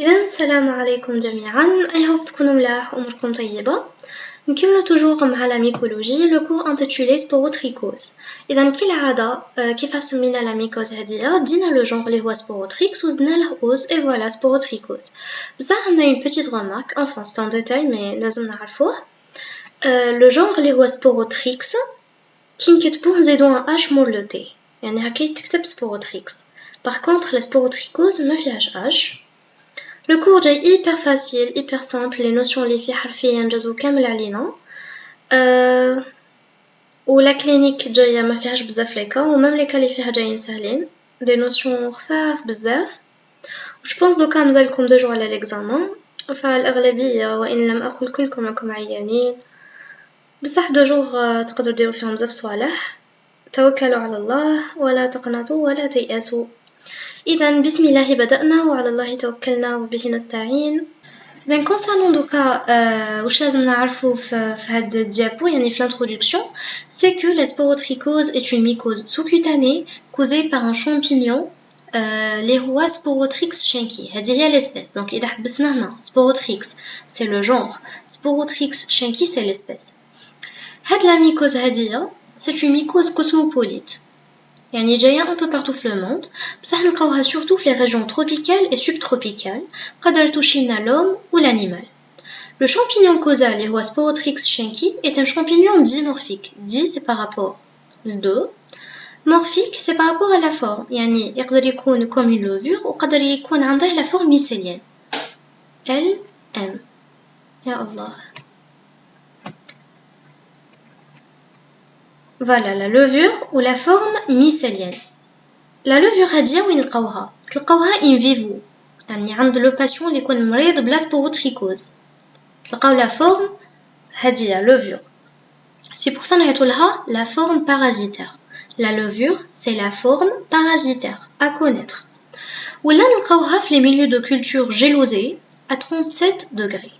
إذا السلام عليكم جميعا. I hope تكونوا ملاح وأموركم طيبة. نكمل توجور مع لا ميكولوجي لو كور انتيتولي سبوروتريكوز. إذا كالعادة كيف سمينا لا ميكوز هادية دينا لو جونغ اللي هو سبوروتريكس وزدنا له اوز اي فوالا سبوروتريكوز. بصح عندنا اون بيتيت غومارك انفان سي ان ديتاي مي لازم نعرفوه. لو جونغ اللي هو سبوروتريكس كي نكتبوه نزيدو ان اش مور لو تي، يعني هكا تكتب سبوروتريكس. باغ كونطخ لا سبوروتريكوز ما فيهاش اش. Le cours est hyper facile, hyper simple, les notions اللي فيه حرفيا جازو كامل علينا. ولا كلينيك جايه ما فيهاش بزاف ليكا، ومام ليكا اللي فيها جايين ساهلين، دي نوسيون خفاف بزاف. جو بونس دوكا نزلكم دجو على ليكزامان، فالاغلبيه وان لم اقل كلكم راكم عيانين، بصح دجوغ تقدروا ديروا فيهم بزاف صوالح. توكلوا على الله ولا تقنطوا ولا تيأسوا. إذا بسم الله بدأنا وعلى الله توكلنا وبه نستعين. إذا concernant دوكا واش لازم نعرفو في هاد الديابو، يعني في l'introduction, c'est que la sporotrichose est une mycose sous-cutanée causée par un champignon اللي هو Sporotrix schenki. هذه هي l'espèce. Donc إذا حبسنا هنا Sporotrix c'est le genre, Sporotrix schenki c'est l'espèce. هاد la mycose هادية c'est une mycose cosmopolite. يعني جاية un peu partout في le monde، بصح نلقاوها surtout في les régions tropicales et subtropicales، قدر توشي لنا l'homme ou l'animal. Le champignon causal اللي هو Sporotrix schenki est un champignon dimorphique. Di c'est par rapport de morphique c'est par rapport à la forme، يعني يقدر يكون comme une levure وقدر يكون عنده la forme mycélienne. L M يا الله. Voilà la levure ou la forme mycélienne. La levure هادية وين نلقاوها؟ تلقاوها in vivo، يعني عند لو باسيون اللي يكون مريض بلا سبوروتريكوز تلقاو لا فورم هادية levure. C'est pour ça نعيطو لها la forme parasitaire. La levure c'est la forme parasitaire à connaître. ولا نلقاوها في les milieux de culture gélosés à 37 degrés.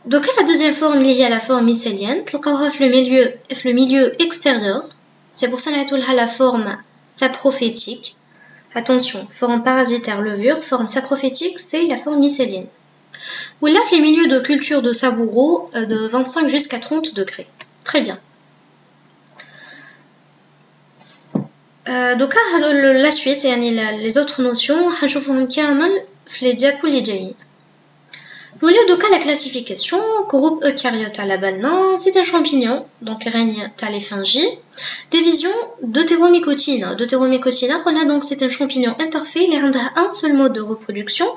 Donc la deuxième forme اللي هي la forme mycélienne تلقاوها في le milieu extérieur. C'est pour ça qu'on a la forme saprophytique. Attention, forme parasitaire levure, forme saprophytique, c'est la forme mycélienne. Ou là, les milieux de culture de savoureaux de 25 jusqu'à 30 degrés. Très bien. Donc, la suite, les autres notions, on va les diapos les jaillis. Au lieu de la classification, groupe eucaryote à la banane, c'est un champignon, donc règne Thalephingie. Division deutéromycotina. Deutéromycotina, donc c'est un champignon imparfait, il a un seul mode de reproduction,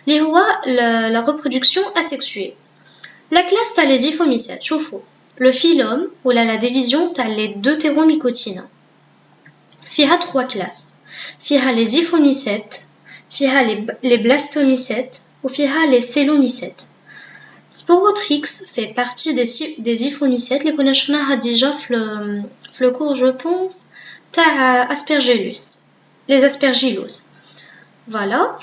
la reproduction asexuée. La classe t'as les hyphomycètes, chauffe-eau. Le phylum, ou la division t'as les deutéromycotina. Fiha 3 classes. Fiha les hyphomycètes, fiha les blastomycètes, ou fiha les célomycètes. Sporotrix fait partie des hyphomycètes, les connaissons déjà le cours, je pense, t'as Aspergillus, les Aspergillus. Voilà.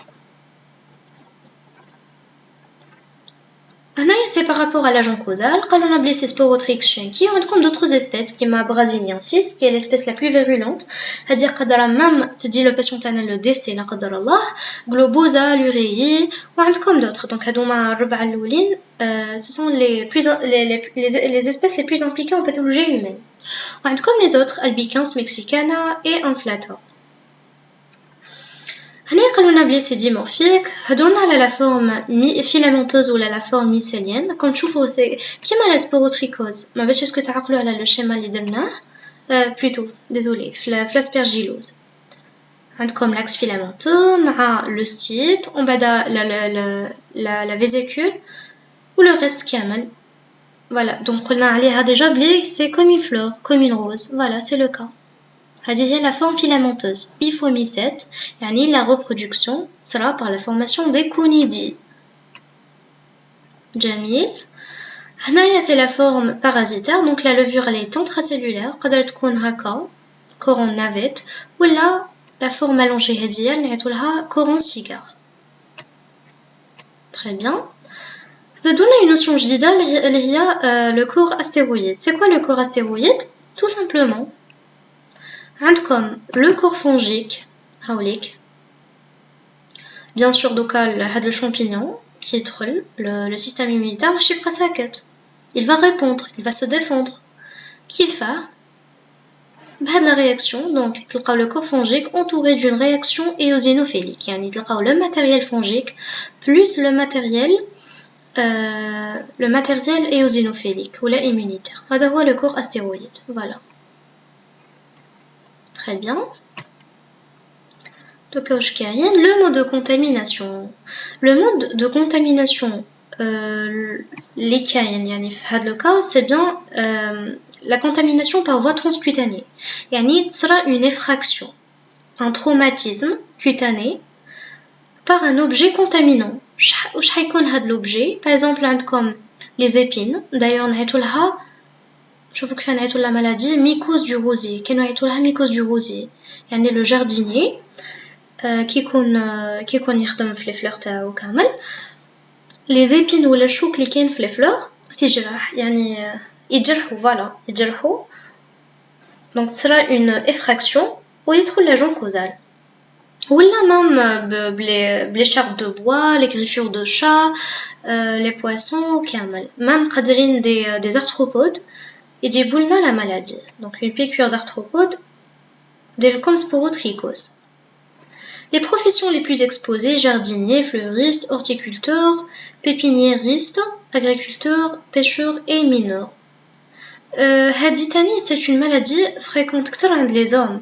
C'est par rapport à l'agent causal, quand on a blessé Sporotrix schenki, on trouve d'autres espèces, qui est brasiliensis, qui est l'espèce la plus virulente, c'est-à-dire que même, tu dis le patient a le décès, la qadar Globosa, l'urei, ou comme d'autres. Donc, ce sont les espèces les plus impliquées en pathologie humaine. Ou comme les autres, Albicans mexicana et Inflata. هنا قالونا بلي سي ديمورفيك، هضرنا على لا فورم فيلامنتوز ولا لا فورم ميسيليان. كون تشوفوا سي كيما لا سبوروتريكوز، ما باش اسكو تعقلوا على لو شيما اللي درناه بلوتو ديزولي في لاسبيرجيلوز. عندكم لاكس فيلامنتو مع لو ستيب ومن بعد لا فيزيكول و لو ريست كامل. فوالا دونك قلنا عليها ديجا بلي سي كوم اون فلور كوم اون روز. فوالا سي لو كا. هذه هي la forme filamenteuse hyphomycète، يعني la reproduction sera par la formation des conidies. جميل. هنايا c'est la forme parasitaire، donc la levure elle est intracellulaire، قدر تكون هكا coron navette ولا la forme allongée هذه اللي نعيطولها coron cigare. Très bien. زادونا une notion جديدة اللي هي le corps astéroïde. C'est quoi le corps astéroïde? Tout simplement عندكم le corps fongique هاوليك Bien sûr, le champignon qui est le système immunitaire, il va répondre, il va se défendre. Qui fait la réaction, donc le corps fongique entouré d'une réaction éosinophilique. Le matériel fongique plus le matériel éosinophilique ou immunitaire. C'est le corps astéroïde. Voilà. Très bien. Le mode de contamination. Le mode de contamination, le cas, c'est bien la contamination par voie transcutanée. Ce sera une effraction, un traumatisme cutané par un objet contaminant. Où est l'objet? Par exemple, comme les épines. D'ailleurs, je vous que la maladie mycose du rosier. La mycose du rosier. Le jardinier qui يخدم في الفلور تاعو كامل les épines ولا الشوك اللي كاين في الفلور تجرح يجرحوا يجرحوا donc ce sera une effraction ويدخل l'agent causal ولا même les charpes de bois les griffures de chat les poissons كامل même قادرين des arthropodes يجيبوا لنا la maladie donc une piqûre d'arthropode comme sporotrichose. Les professions les plus exposées, jardiniers, fleuristes, horticulteurs, pépiniéristes, agriculteurs, pêcheurs et mineurs. C'est une maladie fréquente chez les hommes,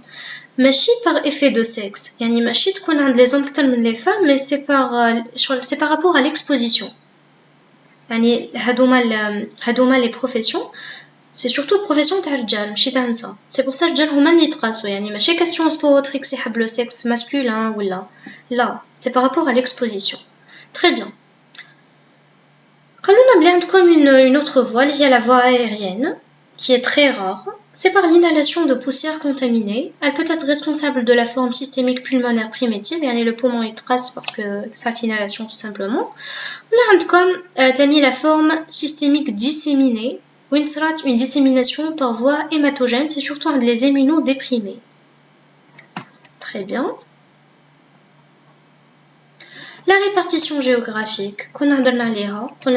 ماشي par effet de sexe. ماشي تكون عند les hommes أكثر من les femmes, mais c'est par rapport à l'exposition. هادوما les professions. C'est surtout profession تاع الرجال ماشي تاع النساء. C'est pour ça الرجال هما اللي يتقاسوا ماشي question sporotrix يحب le sexe masculin ولا لا c'est par rapport à l'exposition. Très bien. قالوا بلي عندكم une autre voie اللي هي la voie aérienne qui est très rare. C'est par l'inhalation de poussière contaminée. Elle peut être responsable de la forme systémique pulmonaire primitive le poumon يتقاس parce que cette inhalation tout simplement. Là عندكم تاني la forme systémique disséminée. Une dissémination par voie hématogène, c'est surtout les immunodéprimés. Très bien. La répartition géographique,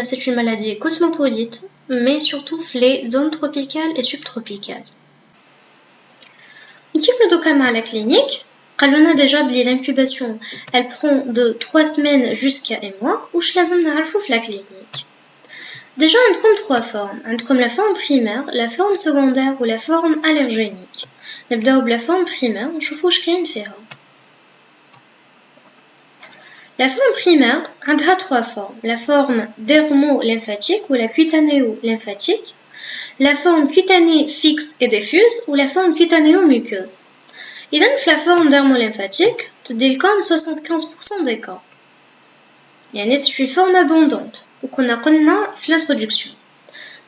c'est une maladie cosmopolite, mais surtout les zones tropicales et subtropicales. À la clinique, on a déjà oublié l'incubation, elle prend de 3 semaines jusqu'à 1 mois, ou je la clinique. Déjà, on a 3 formes. On a la forme primaire, la forme secondaire ou la forme allergénique. On va la forme primaire, on va voir. La forme primaire a 3 formes. La forme dermo-lymphatique ou la cutanéo-lymphatique. La forme cutanée fixe et diffuse ou la forme cutanéo-muqueuse. Et donc, la forme dermo-lymphatique, c'est comme 75% des cas. C'est une forme abondante. qu'on a connu dans l'introduction.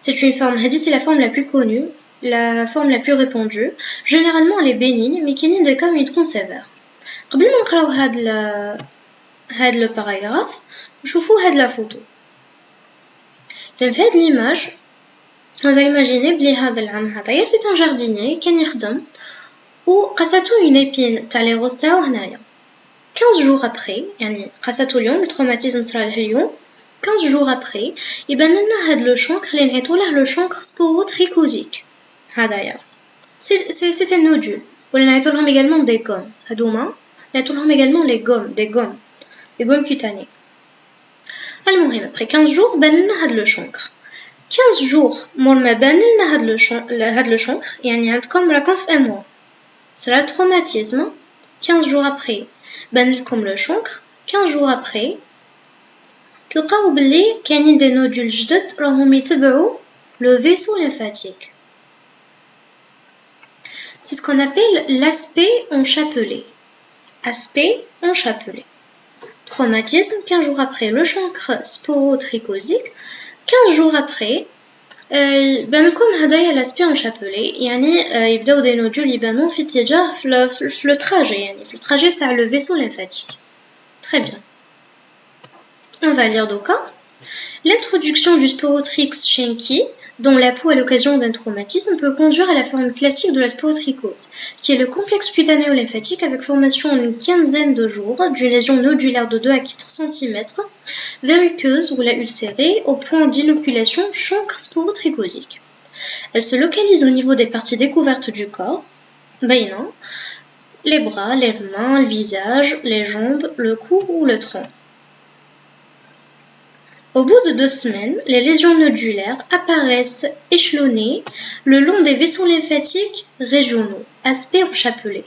C'est une forme, c'est la forme la plus connue, la forme la plus répandue. Généralement, elle est bénigne, mais qui n'est des cas où sévère. قبل ما نقراو هاد le paragraphe, نشوفوا هاد la photo. في هاد l'image, on va imaginer بلي هذا العم هذايا c'est un jardinier كان يخدم وقصاتو une épine تاع لي روز تاعو هنايا. 15 jours après, يعني قصاتو اليوم التروماتيزم صرا له اليوم 15 jours après, يبان لنا هاد لو شونكر اللي نعيطو له لو شونكر سبوروتريكوزيك هذايا. C'est un nodule. ولا نعيطو لهم également des gommes. هادوما نعيطو لهم également des gommes cutanées. المهم après 15 jours بان لنا هاد لو شونكر. 15 jours مور ما بان لنا هاد لو شونكر يعني عندكم راكم في 1 mois. صرا التروماتيزم 15 jours après بان لكم لو شونكر 15 jours après تلقاو بلي كاينين دي نودول جدد راهم يتبعوا le vaisseau lymphatique. C'est ce qu'on appelle l'aspect enchapelé. Aspect enchapelé. Traumatisme, 15 jours après le chancre sporotrichosique, 15 jours après بانكم هدايا l'aspect enchapelé يعني يبداو des nodules يبانو في اتجاه في le trajet يعني في le trajet تاع le vaisseau lymphatique. Très bien. On va lire donc l'introduction du Sporotrix schenki dont la peau à l'occasion d'un traumatisme peut conduire à la forme classique de la sporotrichose, qui est le complexe cutanéo-lymphatique avec formation en une quinzaine de jours d'une lésion nodulaire de 2 à 4 cm, verruqueuse ou la ulcérée au point d'inoculation chancre sporotrichosique. Elle se localise au niveau des parties découvertes du corps, les bras, les mains, le visage, les jambes, le cou ou le tronc. Au bout de 2 semaines, les lésions nodulaires apparaissent échelonnées le long des vaisseaux lymphatiques régionaux, aspect en chapelet.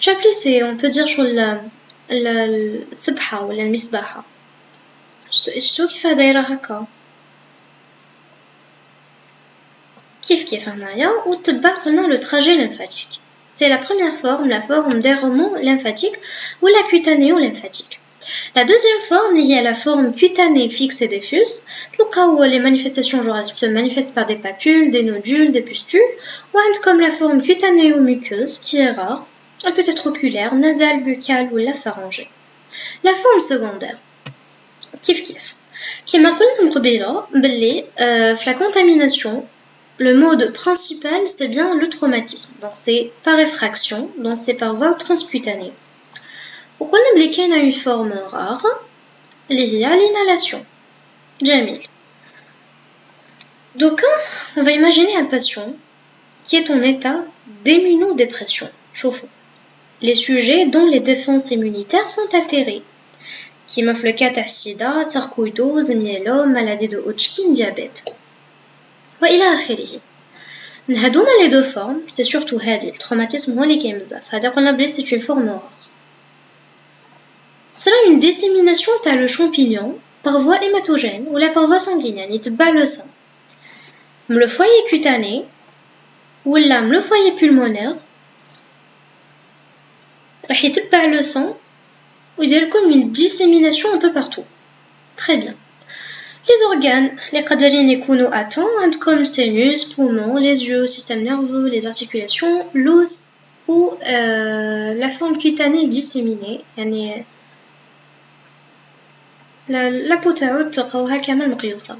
Chapelet, c'est, on peut dire, le sabha ou le misbaha. شتو كيف دايره هكا كيف هنايا وتبع قلنا le trajet lymphatique. C'est la première forme, la forme d'errement lymphatique ou la cutanéo-lymphatique. La deuxième forme, il y a la forme cutanée fixe et diffuse. Les manifestations genre, elles se manifestent par des papules, des nodules, des pustules. Ou comme la forme cutanéo-muqueuse, qui est rare. Elle peut être oculaire, nasale, buccale ou la pharyngée. La forme secondaire. Kif. Qui la contamination, le mode principal, c'est bien le traumatisme. Donc c'est par effraction, donc c'est par voie transcutanée. وقلنا بلي كاينه une forme rare اللي هي l'inhalation. Jamil. Donc on va imaginer un patient qui est en état d'immunodépression. شوفوا. Les sujets dont les défenses immunitaires sont altérées. Qui m'offre le cas de sida, sarcoïdose, myélome, maladie de Hodgkin, diabète. وإلى آخره. هادوما les deux formes, c'est surtout هادي le traumatisme هو اللي كاين بزاف. هذا قلنا بلي c'est une forme rare. Sera une dissémination à le champignon par voie hématogène ou la par voie sanguine, يعني تبع le sang. Le foyer cutané ou le foyer pulmonaire راح يتبع le sang ou il y a comme une dissémination un peu partout. Très bien. Les organes, les قادرين يكونوا atteints comme le sinus, poumons, les yeux, système nerveux, les articulations, l'os ou la forme cutanée disséminée, يعني لا بو تاعو تلقاوها كامل مقيوسة.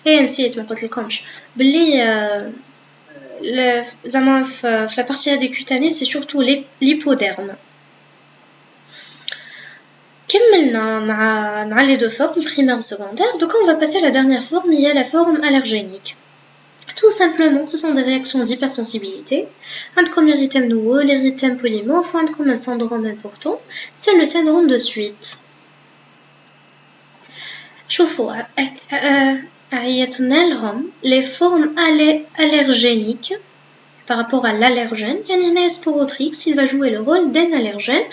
نسيت ما قلتلكمش بلي زعما في la partie هادي cutanée c'est surtout l'hypoderme. كملنا مع les deux formes primaires et secondaires. Donc on va passer à la dernière forme, il y a la forme allergénique. Tout simplement, ce sont des réactions d'hypersensibilité. عندكم l'érythème nouveau, l'érythème polymorphe, عندكم un syndrome important, c'est le syndrome de suite. شوفوا عيطنا لهم les formes allergéniques par rapport à l'allergène. يعني هنا sporotrix, il va jouer le rôle d'un allergène.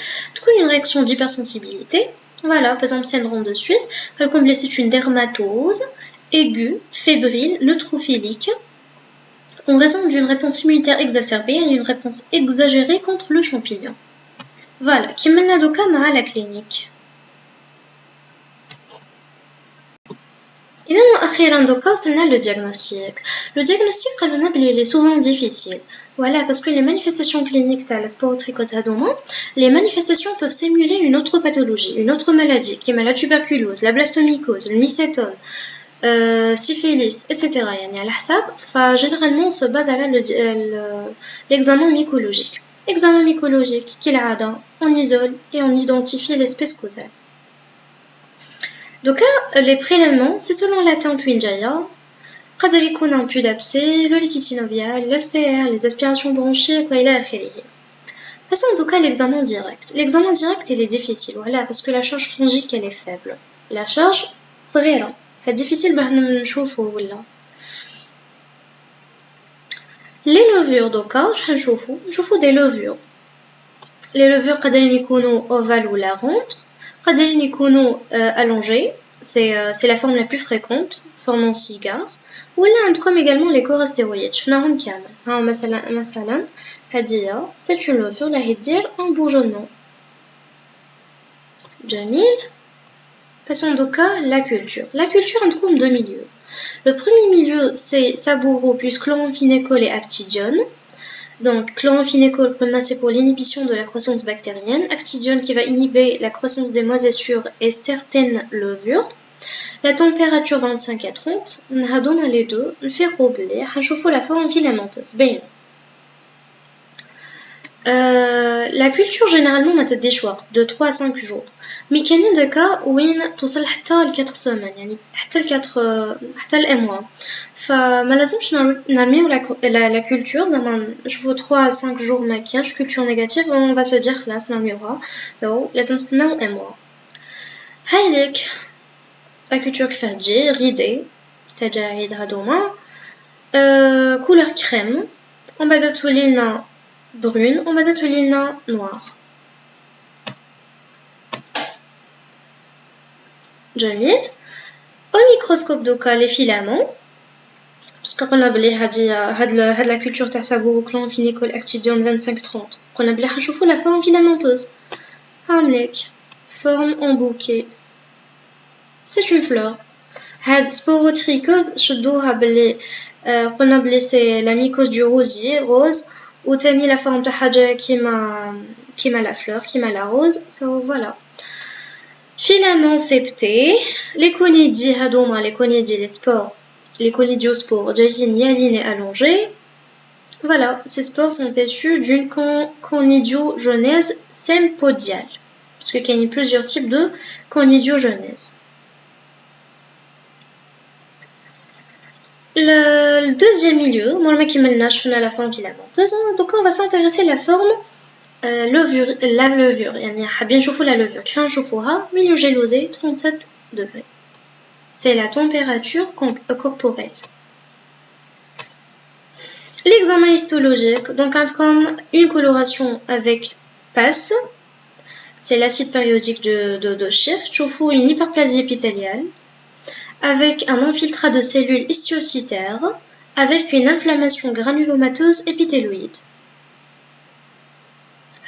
Une réaction d'hypersensibilité. Voilà, par exemple syndrome de suite. C'est une dermatose aiguë, fébrile, neutrophilique en raison d'une réponse immunitaire exacerbée et une réponse exagérée contre le champignon. Voilà, qui mène à la clinique. إذا وأخيرا دوكا وصلنا le diagnostic. Le diagnostic قالولنا بلي il est souvent difficile. Voilà, parce que les manifestations cliniques تاع la sporotrichose هادوما, les manifestations peuvent simuler une autre pathologie, une autre maladie, qui est la tuberculose, la blastomycose, le mycétome, syphilis, etc. يعني على حساب. Généralement on se base على l'examen mycologique. Examen mycologique, كالعادة, on isole et on identifie l'espèce causale. Donc les prélèvements, c'est selon la teinte Winjaya. قادر يكون un puits d'abcès, le liquide synovial, l'LCR, les aspirations bronchiques, وإلى آخره. Passons en tout cas à l'examen direct. L'examen direct, il est difficile, voilà, parce que la charge fongique, elle est faible. La charge صغيرة, c'est difficile باه نشوفو ولا. Les levures, donc, شحال نشوفو des levures. Les levures قادرين يكونوا ovales ou la ronde. قادرين يكونوا allongés, c'est la forme la plus fréquente, formant cigare. ولا عندكم également les corastéroïdes, شفناهم كامل. ها مثلا هدية, c'est une levure اللي يدير un bourgeonnement. جميل. Passons donc à la culture. La culture عندكم deux milieux. Le premier milieu, c'est Saburo plus chloramphénicol et actidione. Donc, chloramphénicol, c'est pour l'inhibition de la croissance bactérienne. Actidione qui va inhiber la croissance des moisissures et certaines levures. La température 25 à 30, on a les deux, on fait rouler, on la forme filamenteuse. Bien. La culture généralement ما تديش وقت de 3 à 5 jours mais كاينين des cas وين توصل حتى ل 4 semaines يعني حتى ل 4 حتى ل 1 mois فما لازمش نرميو la culture زعما نشوفو 3 à 5 jours ما كاينش culture négative on va se dire خلاص نرميوها لو لازم نستناو 1 mois هايليك la culture كيفاه تجي غيدي تجاعيد هادوما couleur crème ومن بعد تولي لنا brune ومن بعد تولي لنا noir جميل au microscope دوكا les filaments باسكو قلنا بلي هاد لا كولتور تاع سابوروكلون فينيكول اكتيديوم 25 30 قلنا بلي حنشوفو لا فورم فيلامونتوز هامليك forme en bouquet c'est une fleur هاد sporotrichose شدوها بلي قلنا بلي سي لا ميكوز دو روزيي روز وتاني لا فورم تاع حاجه كيما لا فلور كيما لا روز سو فوالا filament septé les conidis هادوما les conidis les spores les conidiospores جايين يالين et allongés voilà ces spores sont issus d'une conidiogenèse sympodiale parce qu'il y a plusieurs types de conidiogenèse. Le deuxième milieu, moi le mec qui m'a la forme filamenteuse, donc on va s'intéresser à la forme levure, la levure, يعني حابين نشوفوا la levure, كيف نشوفوها milieu gélosé 37 degrés. C'est la température corporelle. L'examen histologique, donc comme une coloration avec PAS, c'est l'acide périodique de Schiff, تشوفوا une hyperplasie épithéliale, avec un infiltrat de cellules histiocytaires, avec une inflammation granulomateuse épithéloïde.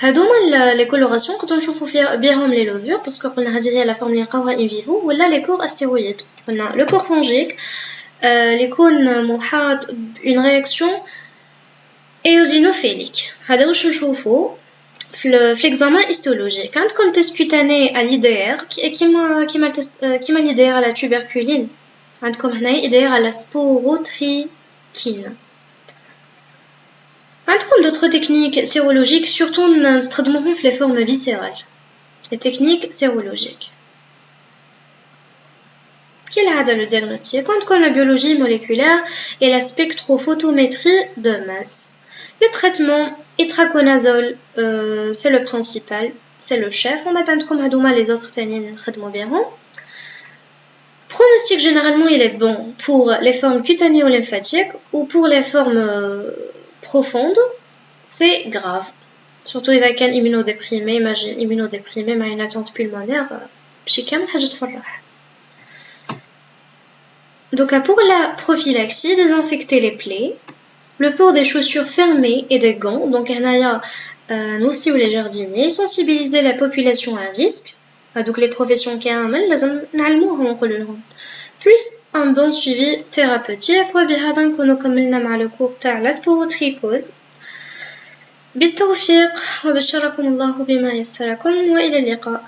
هادوما les colorations quand on نشوفوا فيها بيهم les levures parce que قلنا هذه هي la forme اللي نلقاوها in vivo ولا les corps astéroïdes. قلنا le corps fongique اللي يكون محاط une réaction éosinophilique. هذا واش نشوفوا في l'examen histologique. عندكم test cutané à l'IDR كيما l'IDR à la tuberculine. عندكم هنا IDR à la sporotrichine. عندكم d'autres techniques sérologiques, surtout نستخدموهم في les formes viscérales. Les techniques sérologiques. كالعادة le diagnostic, عندكم la biologie moléculaire et la spectrophotométrie de masse. Le traitement itraconazole, c'est le principal, c'est le chef. On va عندكم هادوما les autres تانيين نخدمو بيهم. Pronostic généralement il est bon pour les formes cutanéo-lymphatiques ou pour les formes profondes, c'est grave. Surtout إذا كان immunodéprimé, imagine immunodéprimé مع une attente pulmonaire, بشي كامل حاجة تفرح. Donc pour la prophylaxie, désinfecter les plaies, le port des chaussures fermées et des gants, donc nous aussi ou les jardiniers, sensibiliser la population à un risque, donc les professions كامل لازم نعلموهم ونقولوا لهم. Plus un bon suivi thérapeutique وبهذا نكونوا كملنا مع le cours تاع la sporotrichose. بالتوفيق وبشركم الله بما يسركم وإلى اللقاء.